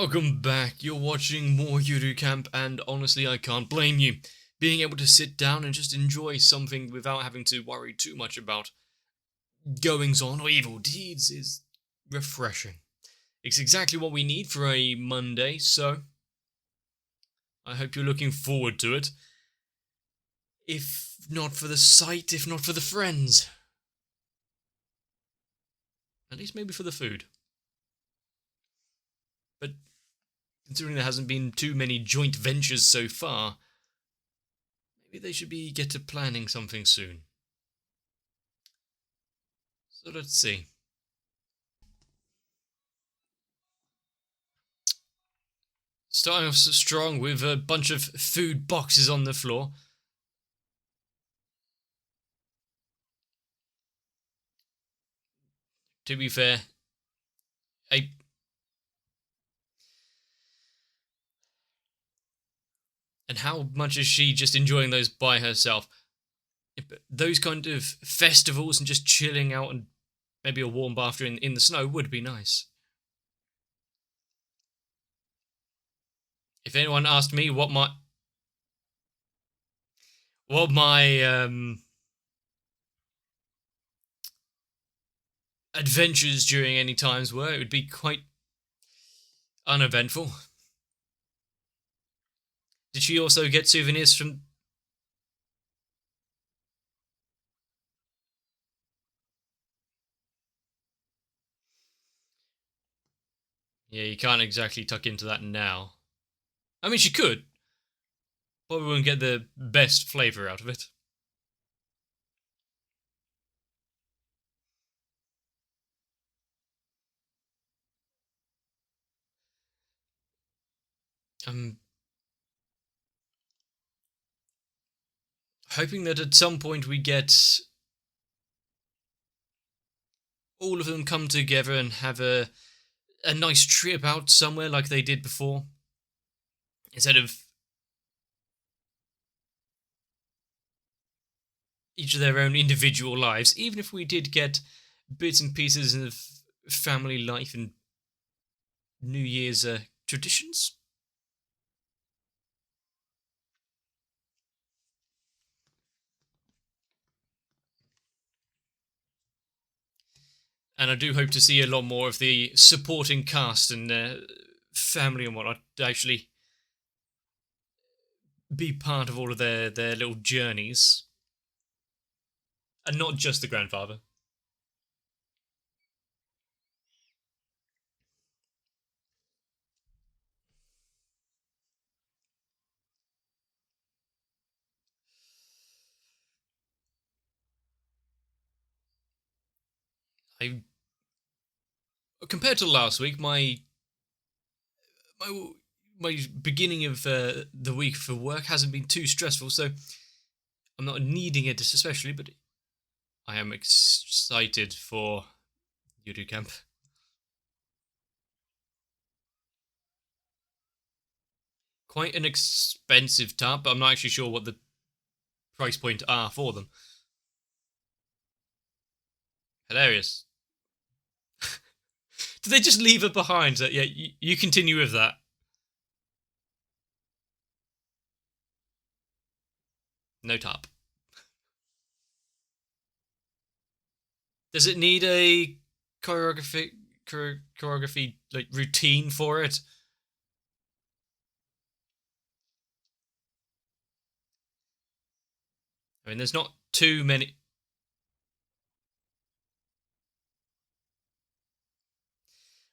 Welcome back. You're watching more Yuru Camp, and honestly, I can't blame you. Being able to sit down and just enjoy something without having to worry too much about goings on or evil deeds is refreshing. It's exactly what we need for a Monday, so I hope you're looking forward to it. If not for the sight, if not for the friends. At least maybe for the food. But considering there hasn't been too many joint ventures so far, maybe they should get to planning something soon. So let's see. Starting off strong with a bunch of food boxes on the floor. To be fair, and how much is she just enjoying those by herself? Those kind of festivals and just chilling out and maybe a warm bath in the snow would be nice. If anyone asked me what my adventures during any times were, it would be quite uneventful. Did she also get souvenirs from... Yeah, you can't exactly tuck into that now. I mean, she could. Probably wouldn't get the best flavour out of it. I'm hoping that at some point we get all of them come together and have a nice trip out somewhere like they did before. Instead of each of their own individual lives, even if we did get bits and pieces of family life and New Year's traditions. And I do hope to see a lot more of the supporting cast and family and whatnot to actually be part of all of their little journeys. And not just the grandfather. I Compared to last week, my my beginning of the week for work hasn't been too stressful, so I'm not needing it especially, but I am excited for Yuru Camp. Quite an expensive tab, but I'm not actually sure what the price point are for them. Hilarious. Did they just leave it behind? So, yeah, you continue with that. No top. Does it need a choreography like routine for it? I mean, there's not too many.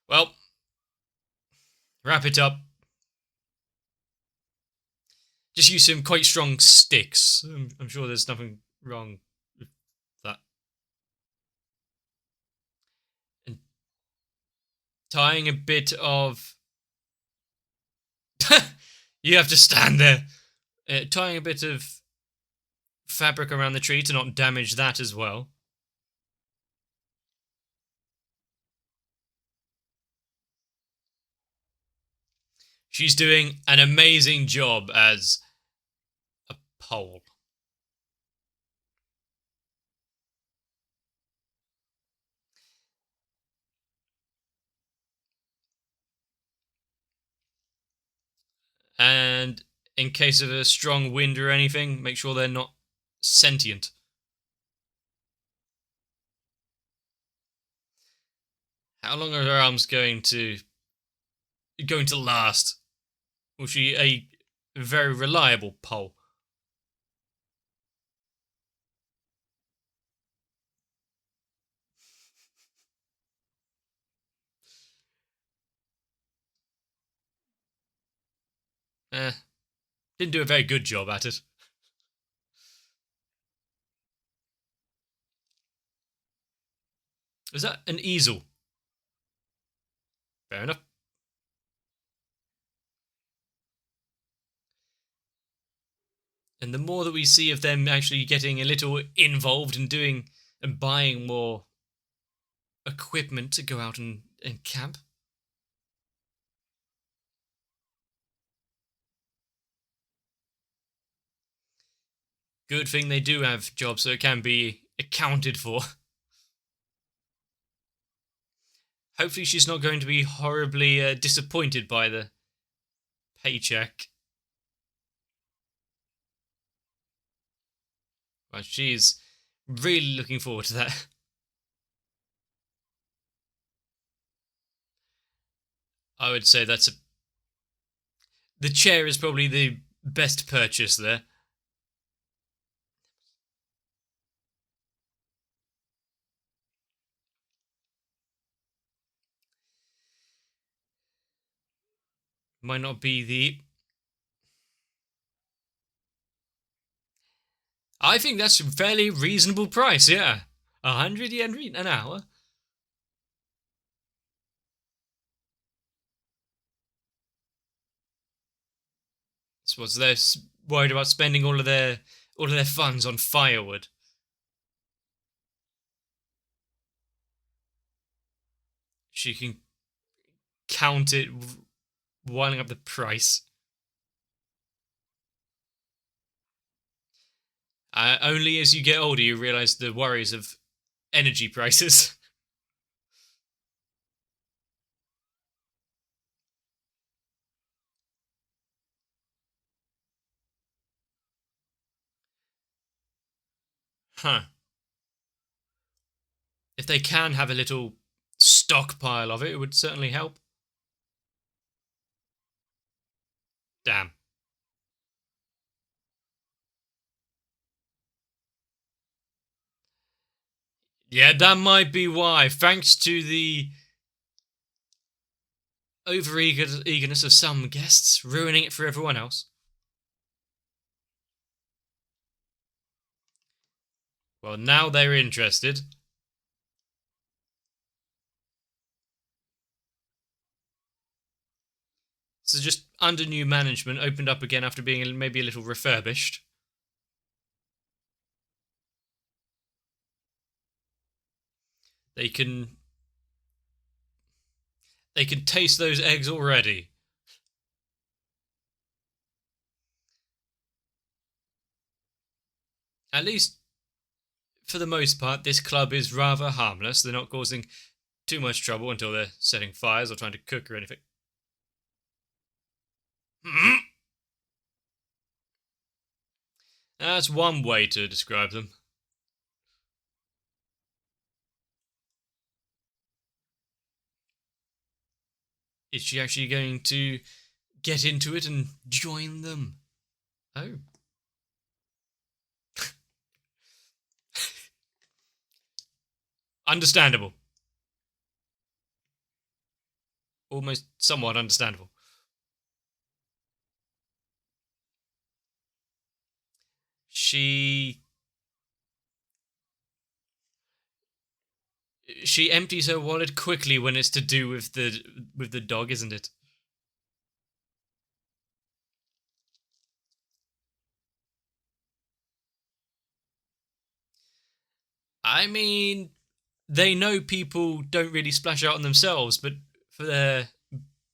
Well, wrap it up. Just use some quite strong sticks. I'm sure there's nothing wrong with that. And tying a bit of... You have to stand there. Tying a bit of fabric around the tree to not damage that as well. She's doing an amazing job as a pole. And in case of a strong wind or anything, make sure they're not sentient. How long are her arms going to last? Was she a very reliable pole? Didn't do a very good job at it. Is that an easel? Fair enough. And the more that we see of them actually getting a little involved in doing and buying more equipment to go out and camp. Good thing they do have jobs so it can be accounted for. Hopefully, she's not going to be horribly disappointed by the paycheck. Well, she's really looking forward to that. I would say the chair is probably the best purchase there. Might not be the. I think that's a fairly reasonable price, yeah. 100 yen an hour? So what's they're worried about spending all of their funds on firewood. She can count it, winding up the price. Only as you get older you realise the worries of energy prices. Huh. If they can have a little stockpile of it, it would certainly help. Damn. Yeah, that might be why. Thanks to the over eagerness of some guests, ruining it for everyone else. Well, now they're interested. So just under new management, opened up again after being maybe a little refurbished. They can taste those eggs already. At least for the most part, this club is rather harmless. They're not causing too much trouble until they're setting fires or trying to cook or anything. That's one way to describe them. Is she actually going to get into it and join them? Oh. Understandable. Almost somewhat understandable. She empties her wallet quickly when it's to do with the dog, isn't it? I mean, they know people don't really splash out on themselves, but for their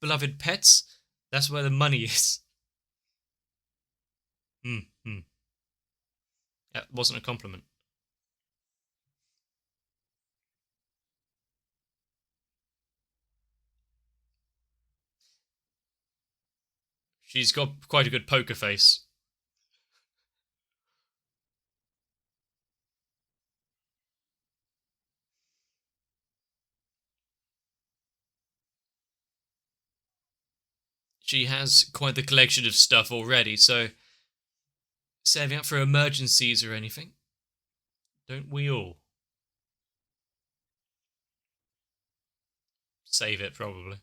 beloved pets, that's where the money is. Hmm. That wasn't a compliment. She's got quite a good poker face. She has quite the collection of stuff already, so saving up for emergencies or anything. Don't we all? Save it, probably.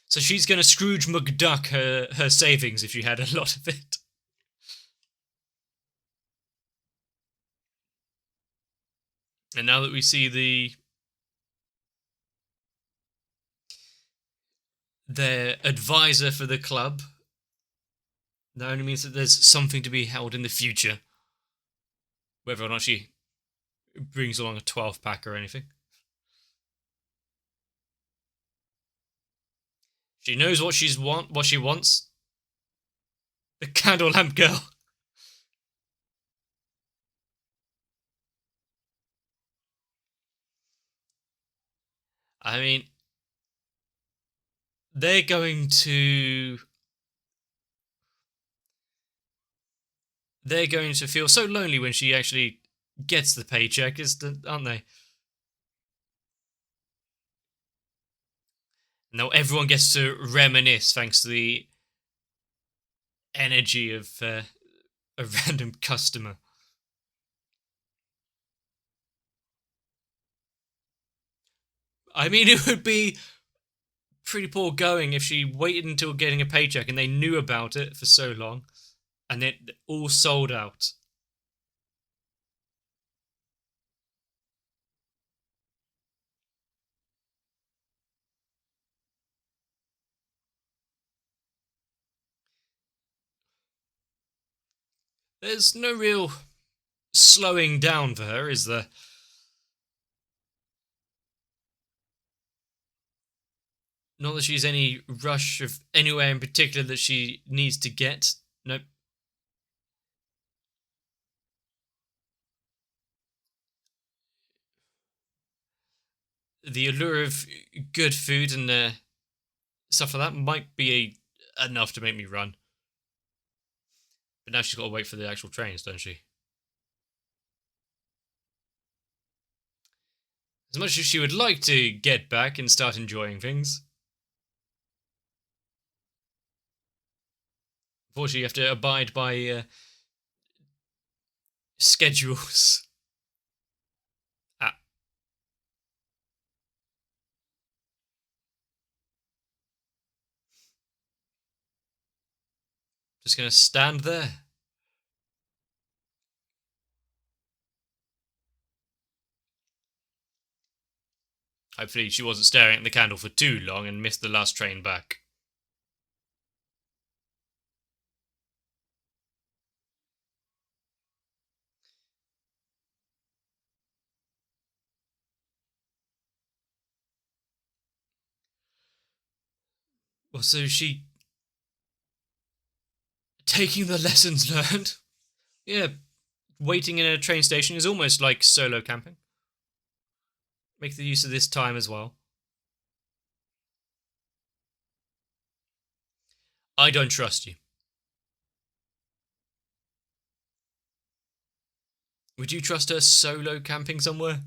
So she's going to Scrooge McDuck her savings if she had a lot of it. And now that we see their advisor for the club, that only means that there's something to be held in the future. Whether or not she brings along a 12-pack or anything. She knows what she wants. The candle lamp girl. I mean, they're going to feel so lonely when she actually gets the paycheck, aren't they? Now everyone gets to reminisce thanks to the energy of a random customer. I mean, it would be pretty poor going if she waited until getting a paycheck and they knew about it for so long and it all sold out. There's no real slowing down for her, is there? Not that she's any rush of anywhere in particular that she needs to get. Nope. The allure of good food and stuff like that might be enough to make me run. But now she's got to wait for the actual trains, don't she? As much as she would like to get back and start enjoying things, unfortunately, you have to abide by schedules. Ah, just gonna stand there. Hopefully, she wasn't staring at the candle for too long and missed the last train back. Well, so she taking the lessons learned. Yeah, waiting in a train station is almost like solo camping. Make the use of this time as well. I don't trust you. Would you trust her solo camping somewhere?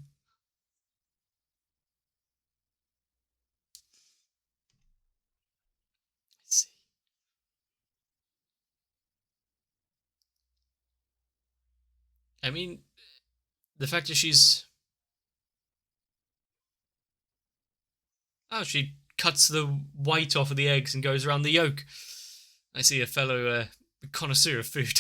Let's see. I mean, the fact that she's. Oh, she cuts the white off of the eggs and goes around the yolk. I see a fellow connoisseur of food.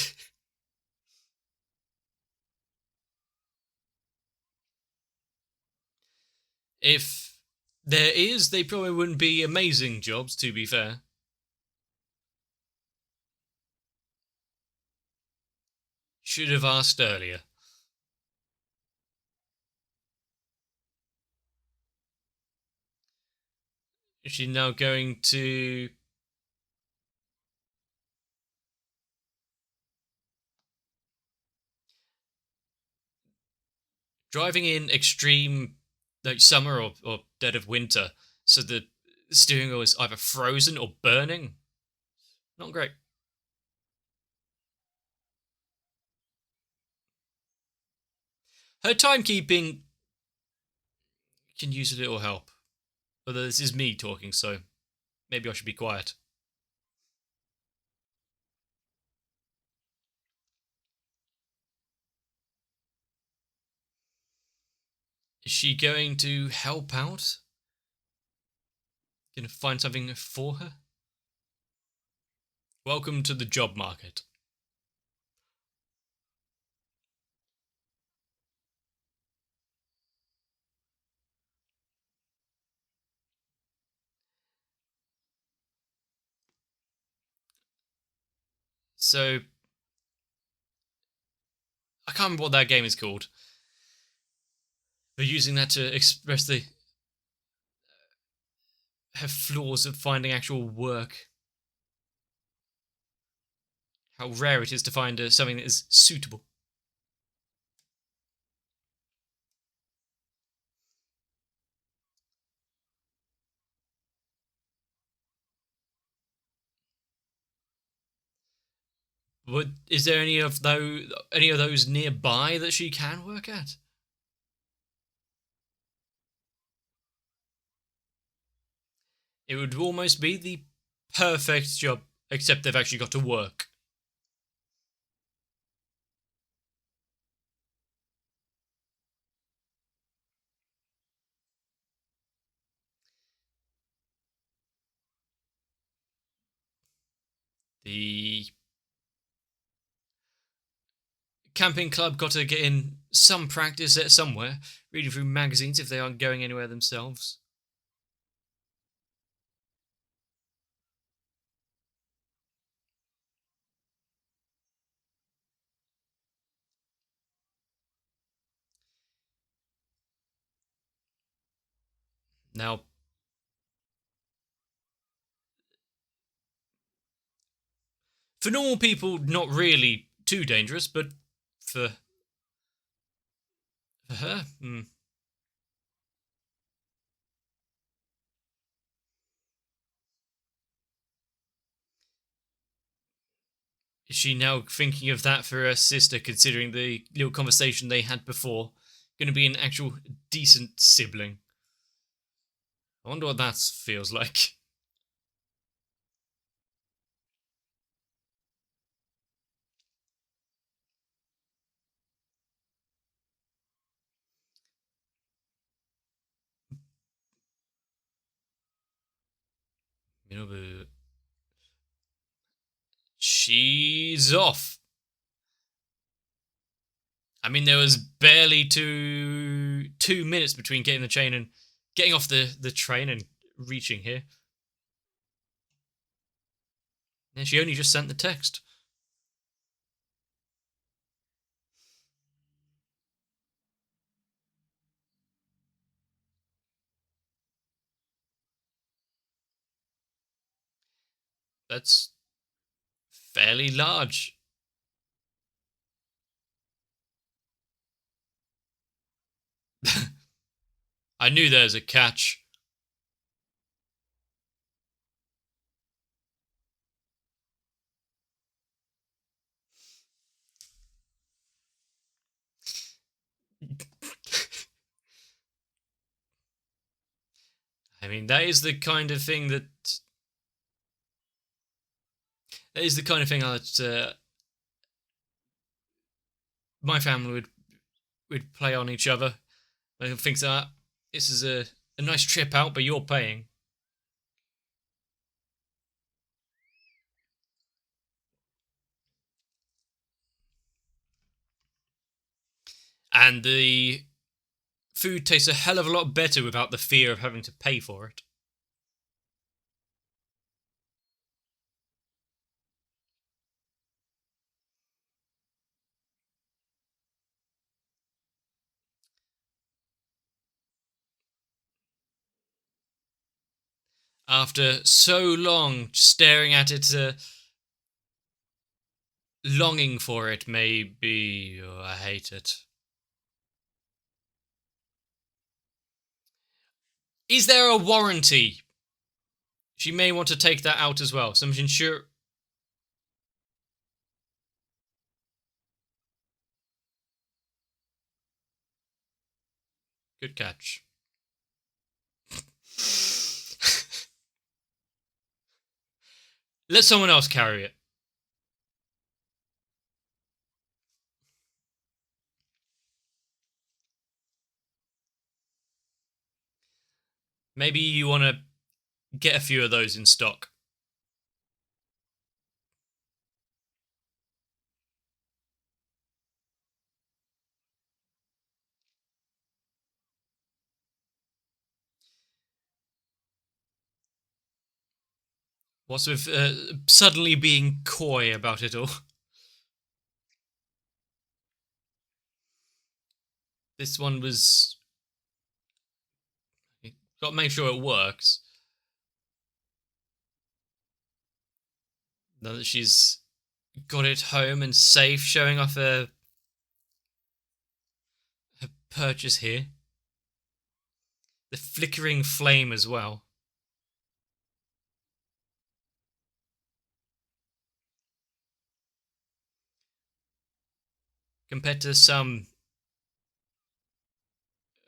If there is, they probably wouldn't be amazing jobs, to be fair. Should have asked earlier. Is she now going to. Driving in extreme like summer or dead of winter, so the steering wheel is either frozen or burning. Not great. Her timekeeping can use a little help. Although this is me talking, so maybe I should be quiet. Is she going to help out? Gonna find something for her? Welcome to the job market. So, I can't remember what that game is called. They're using that to express the her flaws of finding actual work. How rare it is to find something that is suitable. Is there any of those nearby that she can work at? It would almost be the perfect job, except they've actually got to work. The camping club got to get in some practice at somewhere, reading through magazines if they aren't going anywhere themselves. Now, for normal people, not really too dangerous, but for her, is she now thinking of that for her sister, considering the little conversation they had before? Going to be an actual decent sibling. I wonder what that feels like. You know, but she's off. I mean, there was barely two minutes between getting the train and getting off the train and reaching here. And she only just sent the text. That's fairly large. I knew there was a catch. I mean, that is the kind of thing that my family would play on each other. They think that this is a nice trip out, but you're paying. And the food tastes a hell of a lot better without the fear of having to pay for it. After so long staring at it, longing for it, maybe. Oh, I hate it. Is there a warranty? She may want to take that out as well. Some insure. Good catch. Let someone else carry it. Maybe you want to get a few of those in stock. What's with suddenly being coy about it all? This one was... Got to make sure it works. Now that she's got it home and safe, showing off her purchase here. The flickering flame as well. Compared to some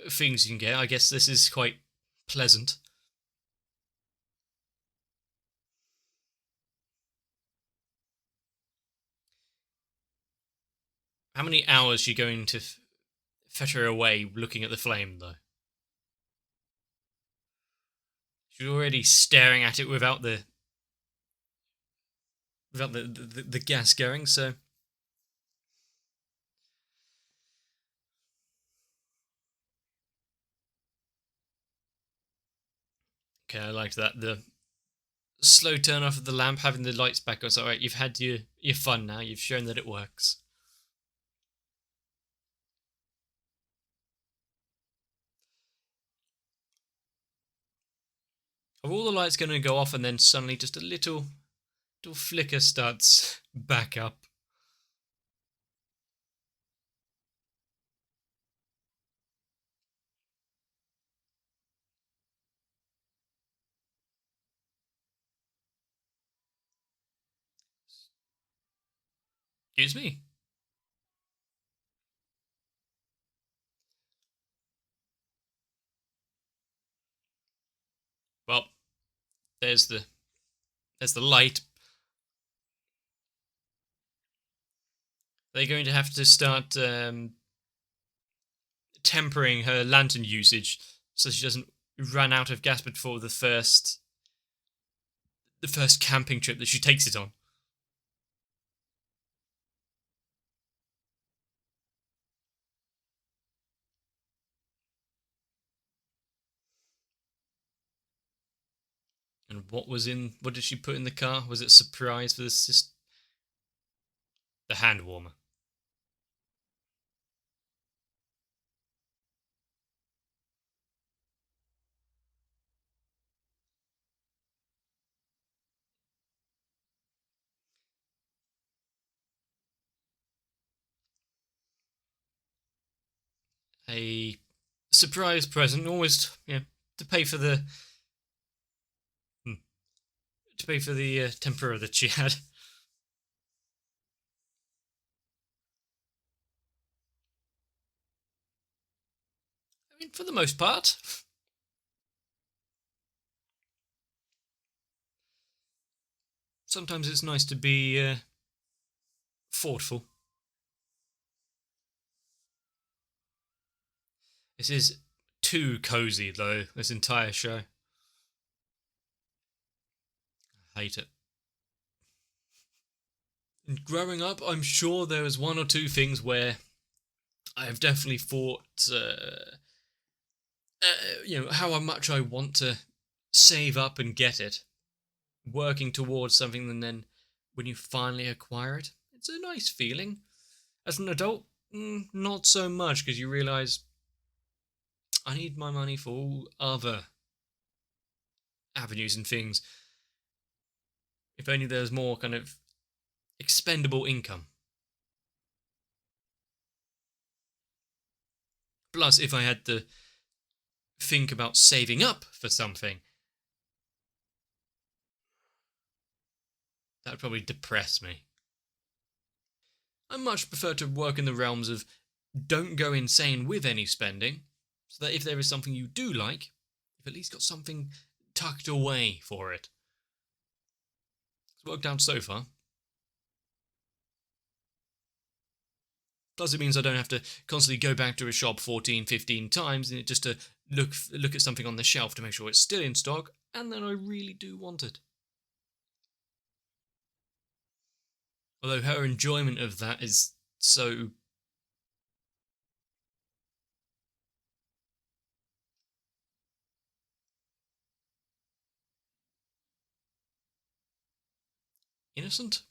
things you can get, I guess this is quite pleasant. How many hours are you going to fetter away looking at the flame, though? She's already staring at it without the gas going, so... Okay, I liked that. The slow turn off of the lamp, having the lights back on. So, alright, you've had your fun now. You've shown that it works. Are all the lights going to go off and then suddenly just a little flicker starts back up? Excuse me. Well, there's the light. They're going to have to start tempering her lantern usage so she doesn't run out of gas before the first camping trip that she takes it on. And what did she put in the car? Was it a surprise for the hand warmer? A surprise present, almost, to pay for the tempura that she had. I mean, for the most part. Sometimes it's nice to be thoughtful. This is too cozy, though, this entire show. I hate it. And growing up, I'm sure there was one or two things where I have definitely thought, how much I want to save up and get it. Working towards something, and then when you finally acquire it, it's a nice feeling. As an adult, not so much, because you realise I need my money for all other avenues and things. If only there was more kind of expendable income. Plus, if I had the think about saving up for something, that would probably depress me. I much prefer to work in the realms of don't go insane with any spending, so that if there is something you do like, you've at least got something tucked away for it. It's worked out so far. Plus, it means I don't have to constantly go back to a shop 14, 15 times just to look at something on the shelf to make sure it's still in stock, and then I really do want it. Although her enjoyment of that is so innocent.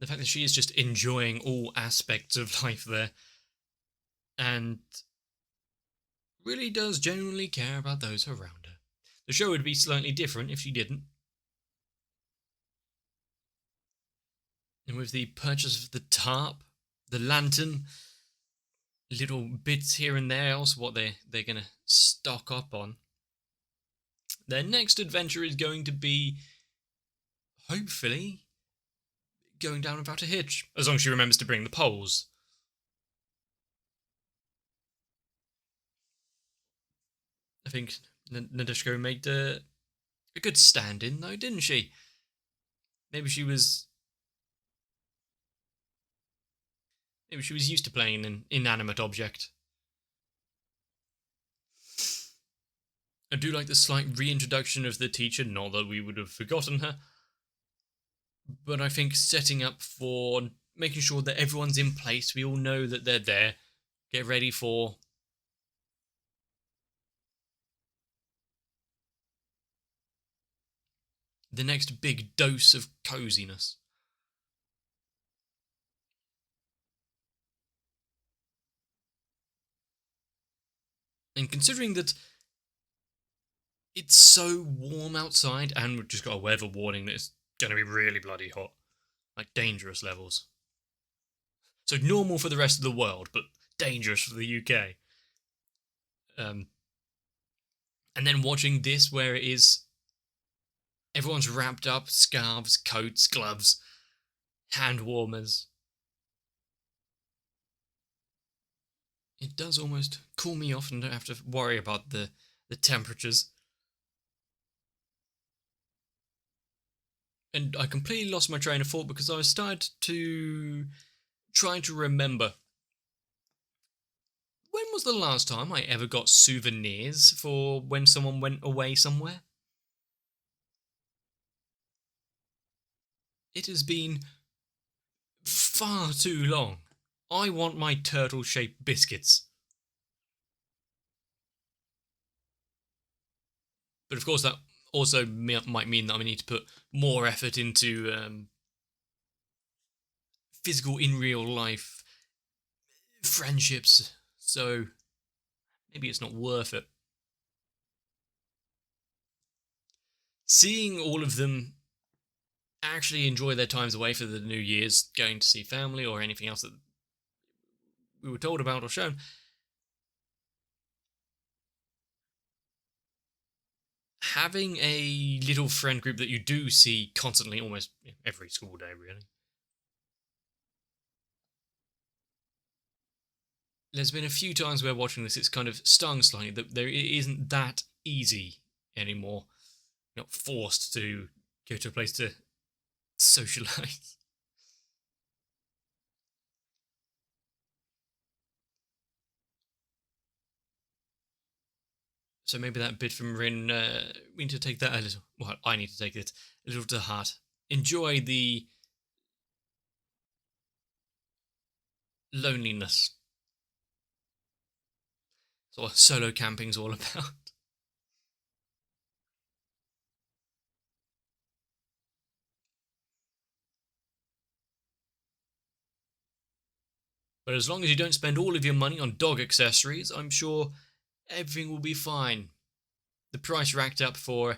The fact that she is just enjoying all aspects of life there and really does genuinely care about those around her. The show would be slightly different if she didn't. And with the purchase of the tarp, the lantern, little bits here and there else what they're going to stock up on, their next adventure is going to be, hopefully, going down without a hitch, as long as she remembers to bring the poles. I think Nadeshko made a good stand-in, though, didn't she? Maybe she was used to playing an inanimate object. I do like the slight reintroduction of the teacher, not that we would have forgotten her, but I think setting up for making sure that everyone's in place, we all know that they're there, get ready for the next big dose of coziness. And considering that it's so warm outside and we've just got a weather warning that it's going to be really bloody hot, like dangerous levels. So normal for the rest of the world, but dangerous for the UK. And then watching this where it is everyone's wrapped up, scarves, coats, gloves, hand warmers. It does almost cool me off and don't have to worry about the temperatures. And I completely lost my train of thought because I started to try to remember. When was the last time I ever got souvenirs for when someone went away somewhere? It has been far too long. I want my turtle-shaped biscuits. But of course that also might mean that I need to put more effort into physical, in real life friendships, so maybe it's not worth it. Seeing all of them actually enjoy their times away for the New Year's, going to see family or anything else that we were told about or shown, having a little friend group that you do see constantly, almost every school day, really. There's been a few times where watching this, it's kind of stung slightly that it isn't that easy anymore. You're not forced to go to a place to socialise. So maybe that bit from Rin, we need to take that a little. Well, I need to take it a little to heart. Enjoy the loneliness. That's what solo camping's all about. But as long as you don't spend all of your money on dog accessories, I'm sure everything will be fine. The price racked up for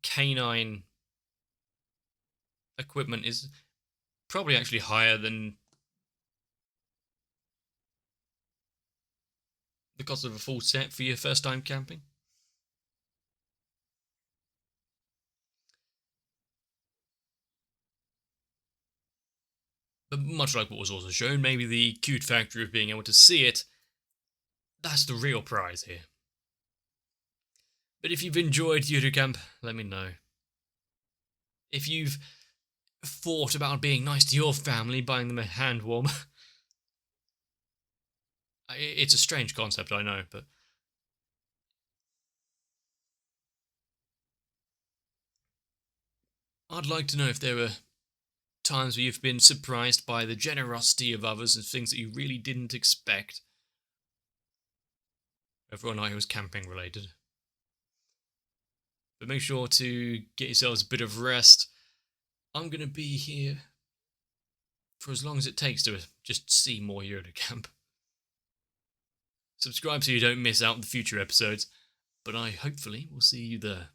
canine equipment is probably actually higher than the cost of a full set for your first time camping. But much like what was also shown, maybe the cute factor of being able to see it, that's the real prize here. But if you've enjoyed Yuru Camp, let me know. If you've thought about being nice to your family, buying them a hand warmer, it's a strange concept, I know, but I'd like to know if there were times where you've been surprised by the generosity of others and things that you really didn't expect. Everyone I was camping related. But make sure to get yourselves a bit of rest. I'm going to be here for as long as it takes to just see more Yuru Camp. Subscribe so you don't miss out on the future episodes, but I hopefully will see you there.